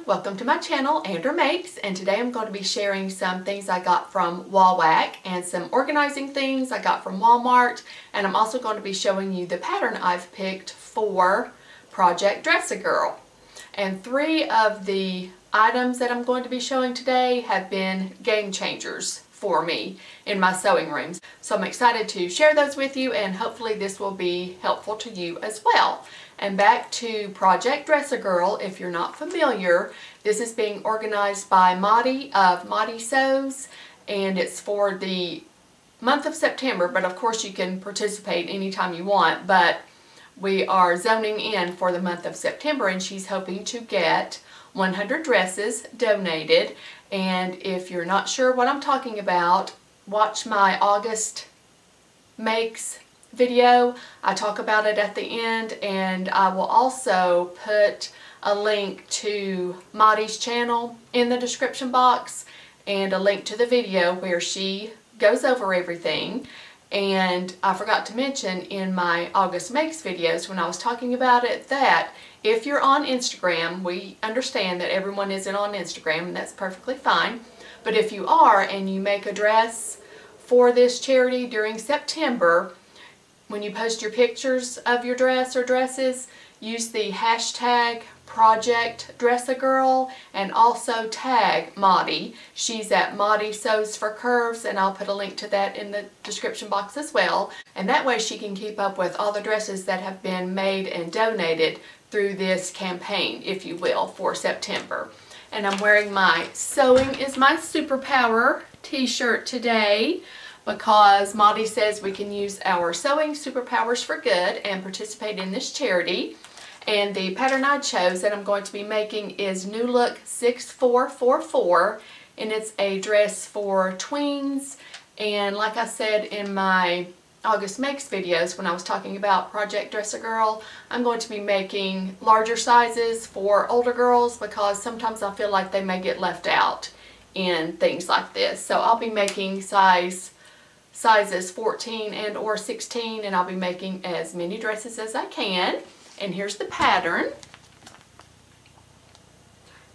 welcome to my channel, Andrew Makes, and today I'm going to be sharing some things I got from Wawak and some organizing things I got from Walmart, and I'm also going to be showing you the pattern I've picked for Project Dress-A-Girl. And 3 of the items that I'm going to be showing today have been game changers for me in my sewing rooms. So I'm excited to share those with you, and hopefully this will be helpful to you as well. And back to Project Dress-A-Girl, if you're not familiar, this is being organized by Maddie of Maddie Sews, and it's for the month of September, but of course you can participate anytime you want, but we are zoning in for the month of September, and she's hoping to get 100 dresses donated. And if you're not sure what I'm talking about, watch my August Makes video. I talk about it at the end, and I will also put a link to Maddie's channel in the description box and a link to the video where she goes over everything. And I forgot to mention in my August Makes videos when I was talking about it that if you're on Instagram, we understand that everyone isn't on Instagram, and that's perfectly fine, but if you are and you make a dress for this charity during September, when you post your pictures of your dress or dresses, use the hashtag projectdressagirl and also tag Maddie. She's at Maddie Sews for Curves, and I'll put a link to that in the description box as well. And that way she can keep up with all the dresses that have been made and donated through this campaign, if you will, for September. And I'm wearing my Sewing is My Superpower t-shirt today, because Maddie says we can use our sewing superpowers for good and participate in this charity. And the pattern I chose that I'm going to be making is New Look 6444, and it's a dress for tweens. And like I said in my August Makes videos when I was talking about Project Dress-A-Girl, I'm going to be making larger sizes for older girls because sometimes I feel like they may get left out in things like this. So I'll be making sizes 14 and or 16, and I'll be making as many dresses as I can. And here's the pattern.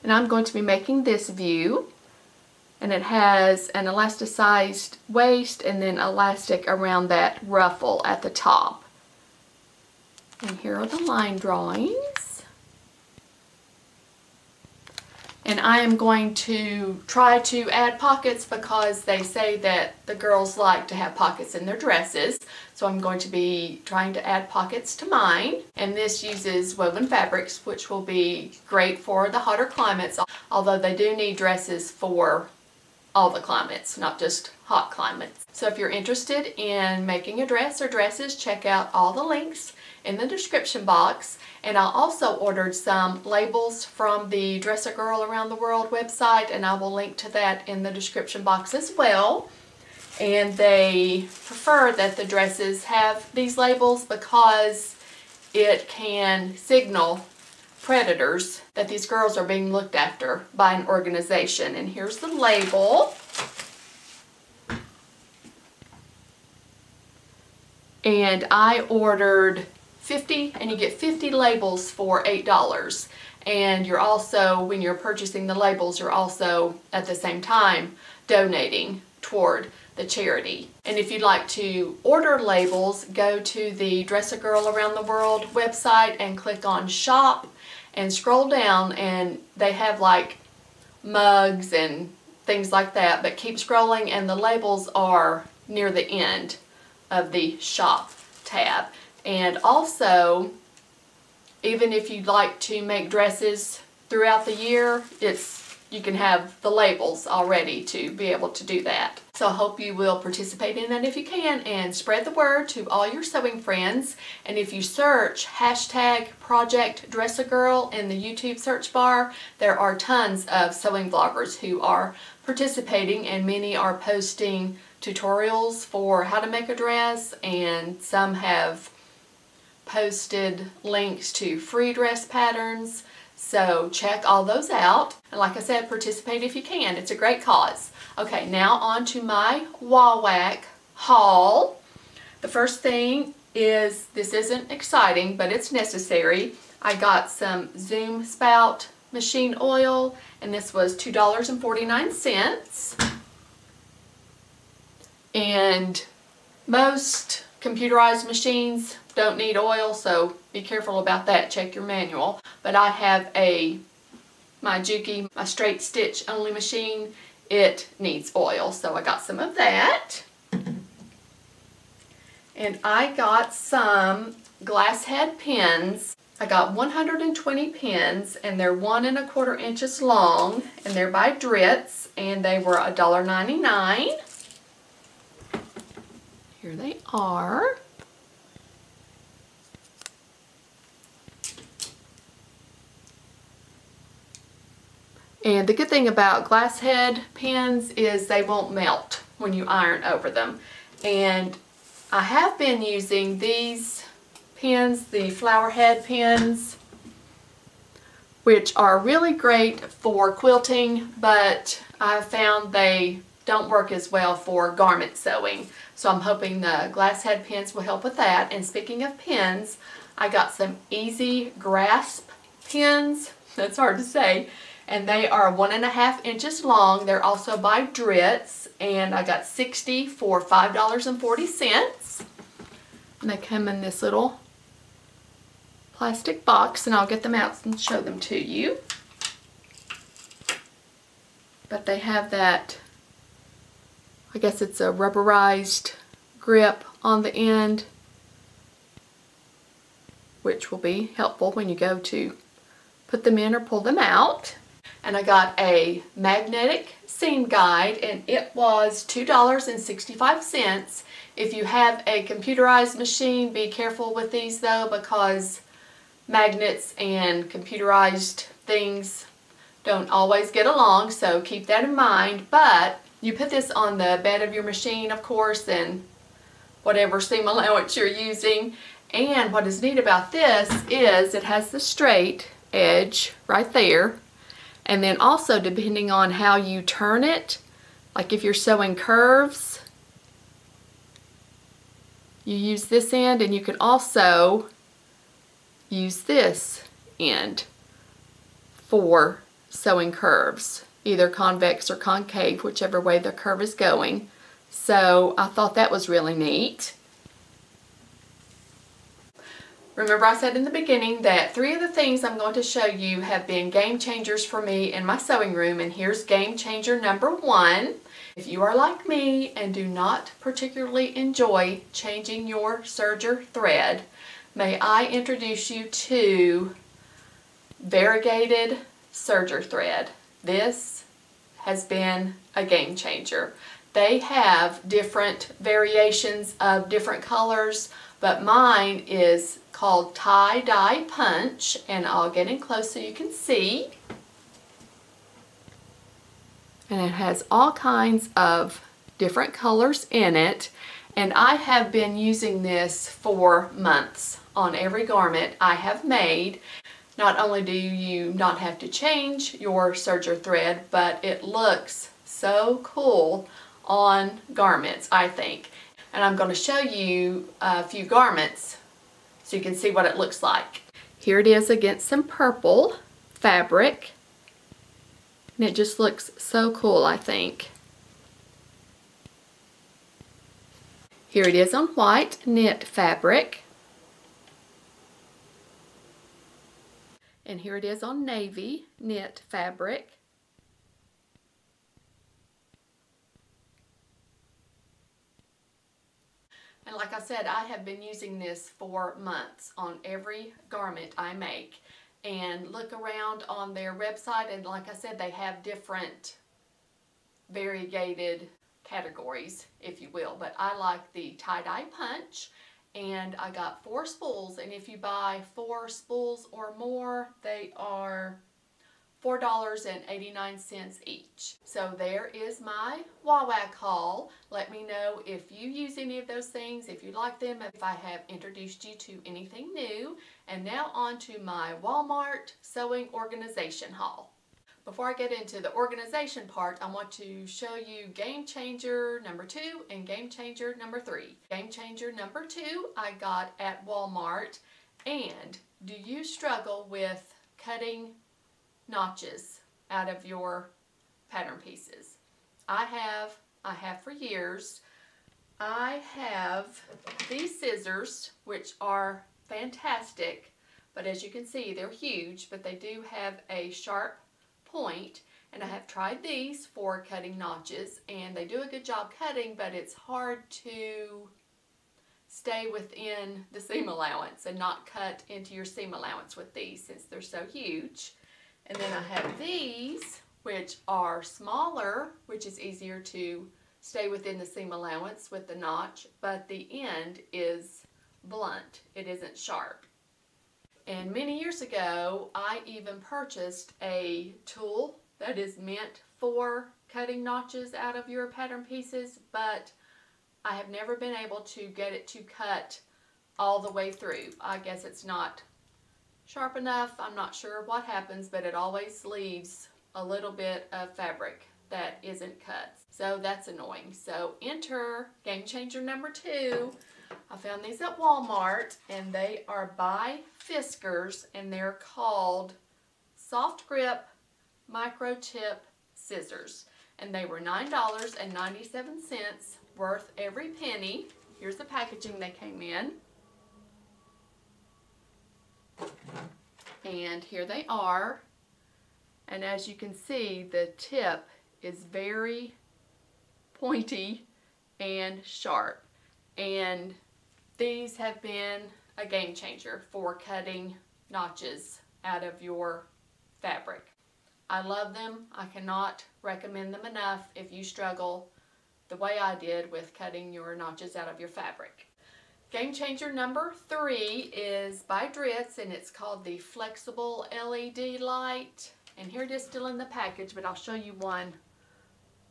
And I'm going to be making this view, and it has an elasticized waist and then elastic around that ruffle at the top. And here are the line drawings. And I am going to try to add pockets because they say that the girls like to have pockets in their dresses. So I'm going to be trying to add pockets to mine. And this uses woven fabrics, which will be great for the hotter climates, although they do need dresses for all the climates, not just hot climates. So if you're interested in making a dress or dresses, check out all the links in the description box. And I also ordered some labels from the Dress-A-Girl Around the World website, and I will link to that in the description box as well. And they prefer that the dresses have these labels because it can signal predators that these girls are being looked after by an organization. And here's the label. And I ordered 50, and you get 50 labels for $8. And you're also, when you're purchasing the labels, you're also at the same time donating toward the charity. And if you'd like to order labels, go to the Dress-A-Girl Around the World website and click on Shop and scroll down, and they have like mugs and things like that, but keep scrolling and the labels are near the end of the Shop tab. And also, even if you'd like to make dresses throughout the year, you can have the labels already to be able to do that. So I hope you will participate in that if you can, and spread the word to all your sewing friends. And if you search hashtag Project Dress-A-Girl in the YouTube search bar, there are tons of sewing vloggers who are participating, and many are posting tutorials for how to make a dress, and some have posted links to free dress patterns. So check all those out, and like I said, participate if you can. It's a great cause. Okay, now on to my Wawak haul. The first thing is, this isn't exciting, but it's necessary. I got some Zoom spout machine oil, and this was $2.49. And most computerized machines don't need oil, so be careful about that. Check your manual. But I have my Juki, my straight stitch only machine. It needs oil, so I got some of that. And I got some glass head pins. I got 120 pins, and they're 1 1/4 inches long, and they're by Dritz, and they were $1.99. Here they are. And the good thing about glass head pins is they won't melt when you iron over them. And I have been using these pins, the flower head pins, which are really great for quilting, but I've found they don't work as well for garment sewing. So I'm hoping the glass head pins will help with that. And speaking of pins, I got some Easy Grasp pins. That's hard to say. And they are 1 1/2 inches long. They're also by Dritz, and I got 60 for $5.40. And they come in this little plastic box, and I'll get them out and show them to you. But they have that, I guess it's a rubberized grip on the end, which will be helpful when you go to put them in or pull them out. And I got a magnetic seam guide, and it was $2.65. If you have a computerized machine, be careful with these though, because magnets and computerized things don't always get along, so keep that in mind. But you put this on the bed of your machine, of course, and whatever seam allowance you're using. And what is neat about this is it has the straight edge right there. And then also, depending on how you turn it, like if you're sewing curves, you use this end, and you can also use this end for sewing curves, either convex or concave, whichever way the curve is going. So I thought that was really neat. Remember, I said in the beginning that 3 of the things I'm going to show you have been game changers for me in my sewing room, and here's game changer number 1. If you are like me and do not particularly enjoy changing your serger thread, may I introduce you to Variegated serger thread. This has been a game changer. They have different variations of different colors, but mine is called tie-dye punch, and I'll get in close so you can see. And it has all kinds of different colors in it, and I have been using this for months on every garment I have made. Not only do you not have to change your serger thread, but it looks so cool on garments, I think. And I'm going to show you a few garments so you can see what it looks like. Here it is against some purple fabric, and it just looks so cool, I think. Here it is on white knit fabric, and here it is on navy knit fabric. And like I said, I have been using this for months on every garment I make. And look around on their website, and like I said, they have different variegated categories, if you will. But I like the tie-dye punch, and I got 4 spools. And if you buy 4 spools or more, they are $4.89 each. So there is my Wawak haul. Let me know if you use any of those things, if you like them, if I have introduced you to anything new. And now on to my Walmart sewing organization haul. Before I get into the organization part, I want to show you game changer number 2 and game changer number 3. Game changer number 2 I got at Walmart. And do you struggle with cutting notches out of your pattern pieces. I have for years. I have these scissors, which are fantastic, but as you can see, they're huge, but they do have a sharp point, and I have tried these for cutting notches, and they do a good job cutting, but it's hard to stay within the seam allowance and not cut into your seam allowance with these since they're so huge. And then I have these, which are smaller, which is easier to stay within the seam allowance with the notch, but the end is blunt. It isn't sharp. And many years ago, I even purchased a tool that is meant for cutting notches out of your pattern pieces, but I have never been able to get it to cut all the way through. I guess it's not sharp enough. I'm not sure what happens, but it always leaves a little bit of fabric that isn't cut. So that's annoying. So enter game changer number 2. I found these at Walmart, and they are by Fiskars, and they're called Soft Grip Micro Tip Scissors. And they were $9.97, worth every penny. Here's the packaging they came in. And here they are. And as you can see, the tip is very pointy and sharp. And these have been a game changer for cutting notches out of your fabric. I love them. I cannot recommend them enough if you struggle the way I did with cutting your notches out of your fabric. Game changer number 3 is by Dritz, and it's called the Flexible LED Light. And here it is still in the package, but I'll show you one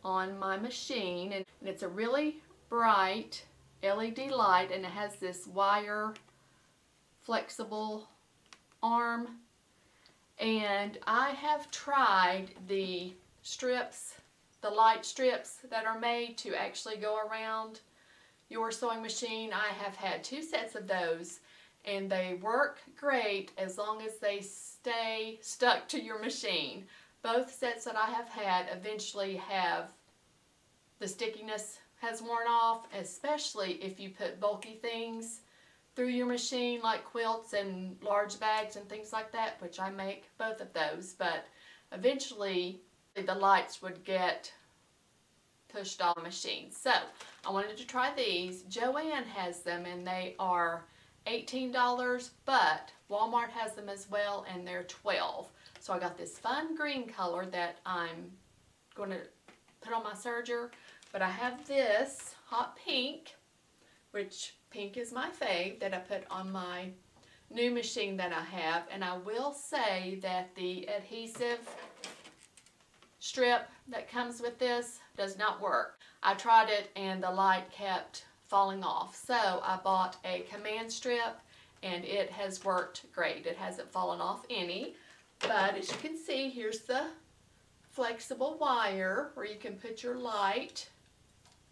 on my machine. And it's a really bright LED light, and it has this wire flexible arm. And I have tried the strips, the light strips that are made to actually go around your sewing machine. I have had 2 sets of those, and they work great as long as they stay stuck to your machine. Both sets that I have had eventually have the stickiness has worn off, especially if you put bulky things through your machine like quilts and large bags and things like that, which I make both of those, but eventually the lights would get pushed off the machine. So I wanted to try these. Joann has them, and they are $18, but Walmart has them as well, and they're $12. So I got this fun green color that I'm going to put on my serger, but I have this hot pink, which pink is my fave, that I put on my new machine that I have. And I will say that the adhesive strip that comes with this does not work. I tried it and the light kept falling off. So I bought a command strip, and it has worked great. It hasn't fallen off any. But as you can see, here's the flexible wire where you can put your light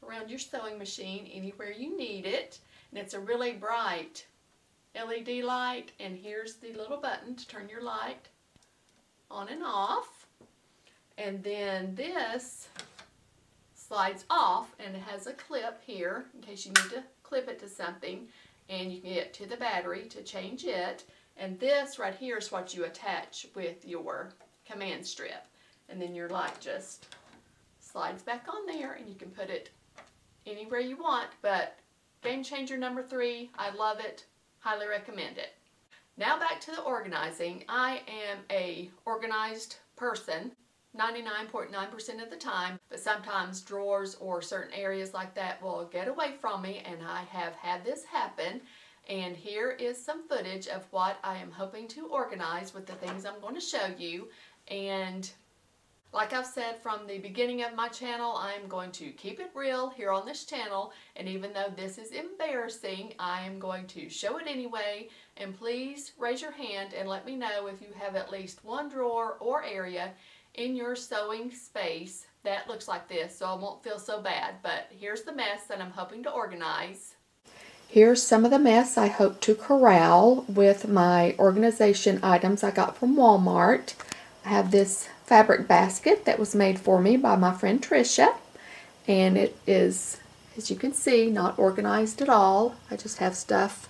around your sewing machine anywhere you need it. And it's a really bright LED light, and here's the little button to turn your light on and off. And then this slides off, and it has a clip here in case you need to clip it to something, and you can get to the battery to change it. And this right here is what you attach with your command strip, and then your light just slides back on there, and you can put it anywhere you want. But game changer number 3, I love it, highly recommend it. Now back to the organizing. I am a organized person 99.9% of the time, but sometimes drawers or certain areas like that will get away from me, and I have had this happen. And here is some footage of what I am hoping to organize with the things I'm going to show you. And like I've said from the beginning of my channel, I'm going to keep it real here on this channel, and even though this is embarrassing, I am going to show it anyway. And please raise your hand and let me know if you have at least one drawer or area in your sewing space that looks like this, so I won't feel so bad. But here's the mess that I'm hoping to organize. Here's some of the mess I hope to corral with my organization items I got from Walmart. I have this fabric basket that was made for me by my friend Tricia, and it is, as you can see, not organized at all. I just have stuff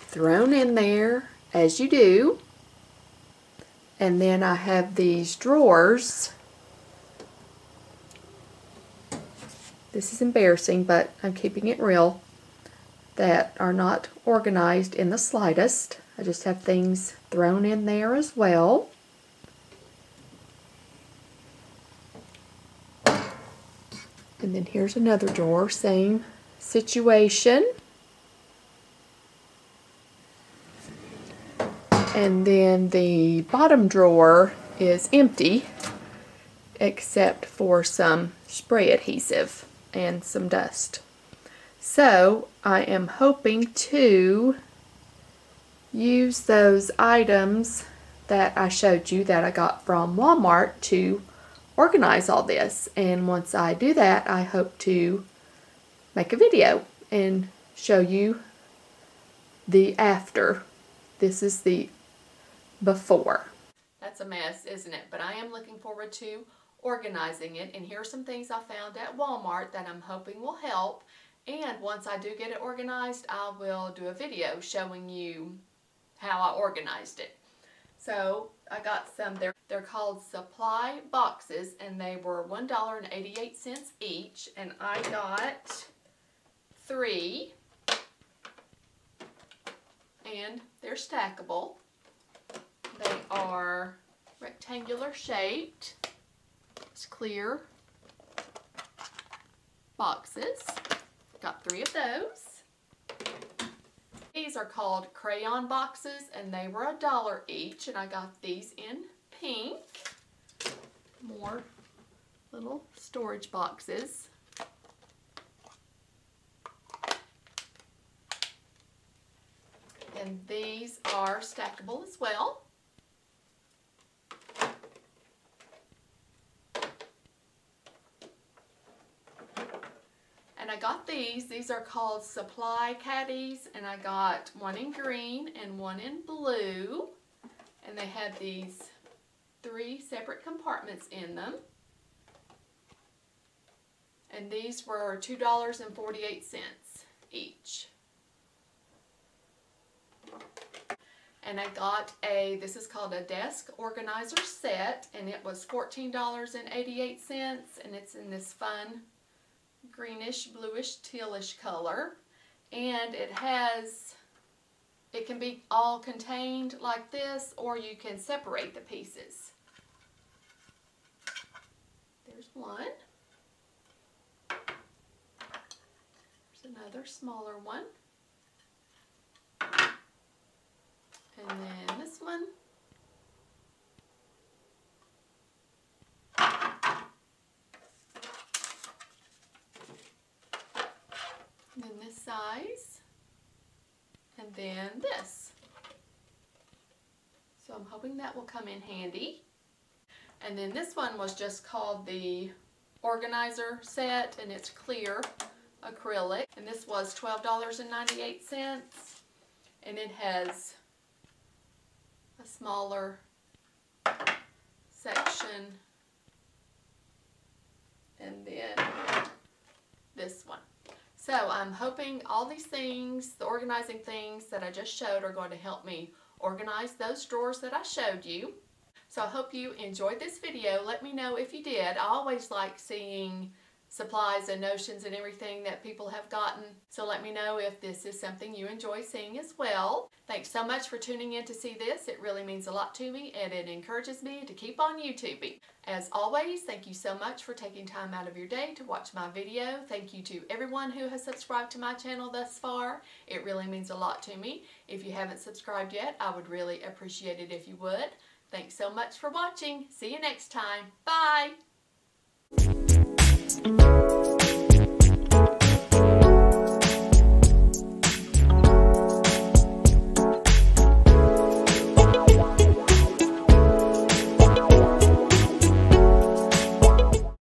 thrown in there as you do. And then I have these drawers. This is embarrassing, but I'm keeping it real, that are not organized in the slightest. I just have things thrown in there as well. And then here's another drawer, same situation. And then the bottom drawer is empty except for some spray adhesive and some dust. So I am hoping to use those items that I showed you that I got from Walmart to organize all this. And once I do that, I hope to make a video and show you the after. This is the before. That's a mess, isn't it? But I am looking forward to organizing it. And here are some things I found at Walmart that I'm hoping will help. And once I do get it organized, I will do a video showing you how I organized it. So I got some, they're called supply boxes, and they were $1.88 each, and I got 3, and they're stackable. They are rectangular shaped. It's clear boxes. Got 3 of those. These are called crayon boxes, and they were $1 each, and I got these in pink. More little storage boxes. And these are stackable as well. And I got these. These are called supply caddies, and I got one in green and one in blue. And they had these 3 separate compartments in them. And these were $2.48 each. And I got this is called a desk organizer set, and it was $14.88, and it's in this fun greenish, bluish, tealish color. And it can be all contained like this, or you can separate the pieces. There's one. There's another smaller one. And then this one. And then this size. And then this. So I'm hoping that will come in handy. And then this one was just called the organizer set, and it's clear acrylic. And this was $12.98. And it has a smaller section, and then this one. So I'm hoping all these things, the organizing things that I just showed, are going to help me organize those drawers that I showed you. So I hope you enjoyed this video. Let me know if you did. I always like seeing supplies and notions and everything that people have gotten. So let me know if this is something you enjoy seeing as well. Thanks so much for tuning in to see this. It really means a lot to me, and it encourages me to keep on YouTubing. As always, thank you so much for taking time out of your day to watch my video. Thank you to everyone who has subscribed to my channel thus far. It really means a lot to me. If you haven't subscribed yet, I would really appreciate it if you would. Thanks so much for watching. See you next time. Bye!